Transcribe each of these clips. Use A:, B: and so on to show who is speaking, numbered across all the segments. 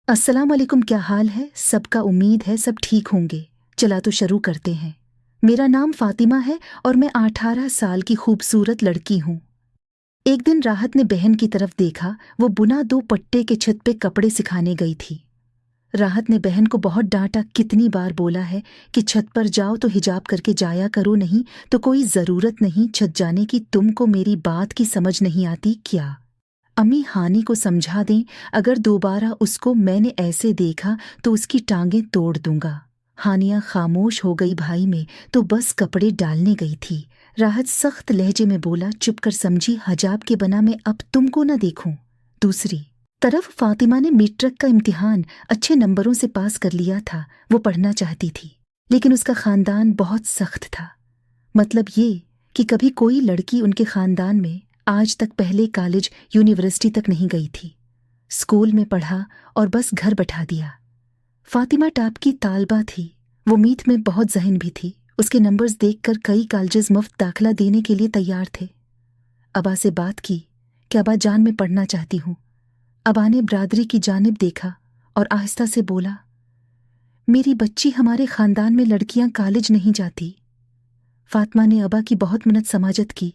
A: अस्सलाम वालेकुम। क्या हाल है सबका? उम्मीद है सब ठीक होंगे। चला तो शुरू करते हैं। मेरा नाम फातिमा है और मैं 18 साल की खूबसूरत लड़की हूँ। एक दिन राहत ने बहन की तरफ देखा। वो बुना 2 पट्टे के छत पे कपड़े सिखाने गई थी। राहत ने बहन को बहुत डांटा। कितनी बार बोला है कि छत पर जाओ तो हिजाब करके जाया करो, नहीं तो कोई ज़रूरत नहीं छत जाने की। तुमको मेरी बात की समझ नहीं आती क्या? अम्मी हानि को समझा दें, अगर दोबारा उसको मैंने ऐसे देखा तो उसकी टांगें तोड़ दूंगा। हानिया खामोश हो गई। भाई में तो बस कपड़े डालने गई थी। राहत सख्त लहजे में बोला, चुप कर समझी, हिजाब के बना मैं अब तुमको न देखूं। दूसरी तरफ फातिमा ने मैट्रिक का इम्तिहान अच्छे नंबरों से पास कर लिया था। वो पढ़ना चाहती थी, लेकिन उसका खानदान बहुत सख्त था। मतलब ये कि कभी कोई लड़की उनके खानदान में आज तक पहले कॉलेज यूनिवर्सिटी तक नहीं गई थी। स्कूल में पढ़ा और बस घर बैठा दिया। फातिमा टॉप की तालबा थी। वो मीत में बहुत ज़हन भी थी। उसके नंबर्स देखकर कई कॉलेजेस मुफ्त दाखिला देने के लिए तैयार थे। अबा से बात की कि अबा जान मैं पढ़ना चाहती हूँ। अबा ने बरादरी की जानिब देखा और आहिस्ता से बोला, मेरी बच्ची, हमारे ख़ानदान में लड़कियां कॉलेज नहीं जाती। फातिमा ने अबा की बहुत मिन्नत समाजत की।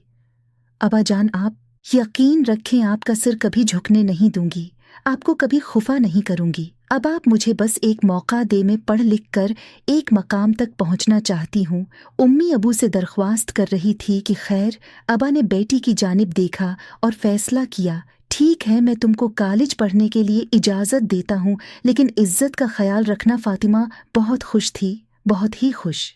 A: अबा जान, आप यकीन रखें, आपका सिर कभी झुकने नहीं दूंगी, आपको कभी खुफा नहीं करूंगी। अब आप मुझे बस एक मौका दे, मैं पढ़ लिख कर एक मकाम तक पहुंचना चाहती हूँ। उम्मी अबू से दरख्वास्त कर रही थी कि खैर। अबा ने बेटी की जानिब देखा और फैसला किया, ठीक है, मैं तुमको कॉलेज पढ़ने के लिए इजाज़त देता हूँ, लेकिन इज्जत का ख्याल रखना। फातिमा बहुत खुश थी, बहुत ही खुश।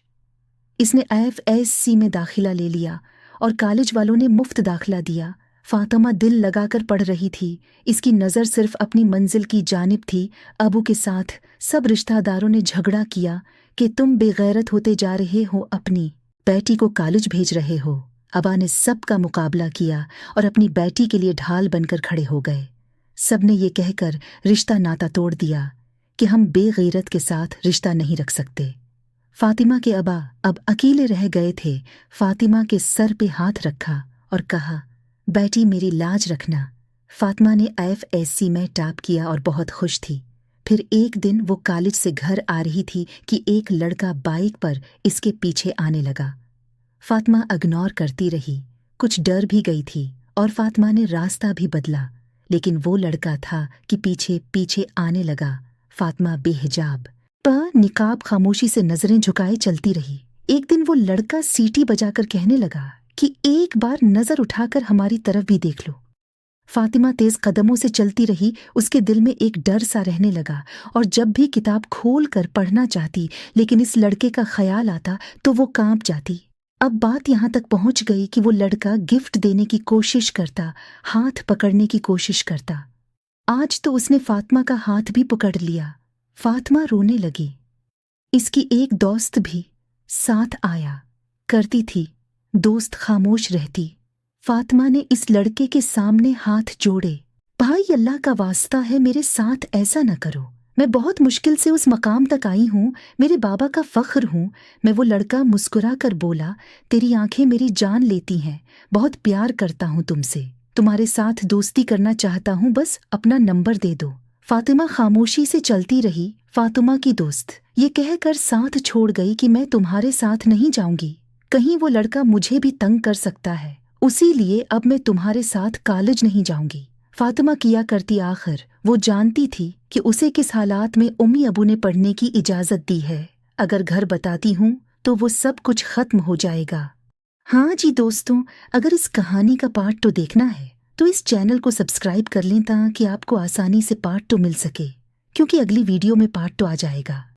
A: इसने FSC में दाखिला ले लिया और कॉलेज वालों ने मुफ्त दाखिला दिया। फातिमा दिल लगाकर पढ़ रही थी। इसकी नज़र सिर्फ अपनी मंजिल की जानिब थी। अबू के साथ सब रिश्तेदारों ने झगड़ा किया कि तुम बेगैरत होते जा रहे हो, अपनी बेटी को कॉलेज भेज रहे हो। अबा ने सब का मुकाबला किया और अपनी बेटी के लिए ढाल बनकर खड़े हो गए। सब ने ये कहकर रिश्ता नाता तोड़ दिया कि हम बेगैरत के साथ रिश्ता नहीं रख सकते। फातिमा के अबा अब अकेले रह गए थे। फातिमा के सर पे हाथ रखा और कहा, बेटी मेरी लाज रखना। फातिमा ने FSC में टॉप किया और बहुत खुश थी। फिर एक दिन वो कॉलेज से घर आ रही थी कि एक लड़का बाइक पर इसके पीछे आने लगा। फातिमा इग्नोर करती रही, कुछ डर भी गई थी और फातिमा ने रास्ता भी बदला, लेकिन वो लड़का था कि पीछे पीछे आने लगा। फातिमा बेहिजाब पर निकाब खामोशी से नजरें झुकाए चलती रही। एक दिन वो लड़का सीटी बजाकर कहने लगा कि एक बार नजर उठाकर हमारी तरफ भी देख लो। फातिमा तेज कदमों से चलती रही। उसके दिल में एक डर सा रहने लगा और जब भी किताब खोल कर पढ़ना चाहती, लेकिन इस लड़के का ख्याल आता तो वो कांप जाती। अब बात यहाँ तक पहुँच गई कि वो लड़का गिफ्ट देने की कोशिश करता, हाथ पकड़ने की कोशिश करता। आज तो उसने फातिमा का हाथ भी पकड़ लिया। फातिमा रोने लगी। इसकी एक दोस्त भी साथ आया करती थी। दोस्त खामोश रहती। फातिमा ने इस लड़के के सामने हाथ जोड़े, भाई अल्लाह का वास्ता है, मेरे साथ ऐसा न करो। मैं बहुत मुश्किल से उस मकाम तक आई हूँ, मेरे बाबा का फख्र हूँ मैं। वो लड़का मुस्कुरा कर बोला, तेरी आंखें मेरी जान लेती हैं, बहुत प्यार करता हूँ तुमसे, तुम्हारे साथ दोस्ती करना चाहता हूँ, बस अपना नंबर दे दो। फातिमा खामोशी से चलती रही। फातिमा की दोस्त ये कहकर साथ छोड़ गई कि मैं तुम्हारे साथ नहीं जाऊंगी, कहीं वो लड़का मुझे भी तंग कर सकता है, उसी लिए अब मैं तुम्हारे साथ कॉलेज नहीं जाऊंगी। फातिमा किया करती आखिर। वो जानती थी कि उसे किस हालात में उम्मी अबू ने पढ़ने की इजाज़त दी है। अगर घर बताती हूँ तो वो सब कुछ खत्म हो जाएगा। हाँ जी दोस्तों, अगर इस कहानी का पार्ट 2 देखना है तो इस चैनल को सब्सक्राइब कर लें ताकि आपको आसानी से पार्ट 2 मिल सके, क्योंकि अगली वीडियो में पार्ट 2 आ जाएगा।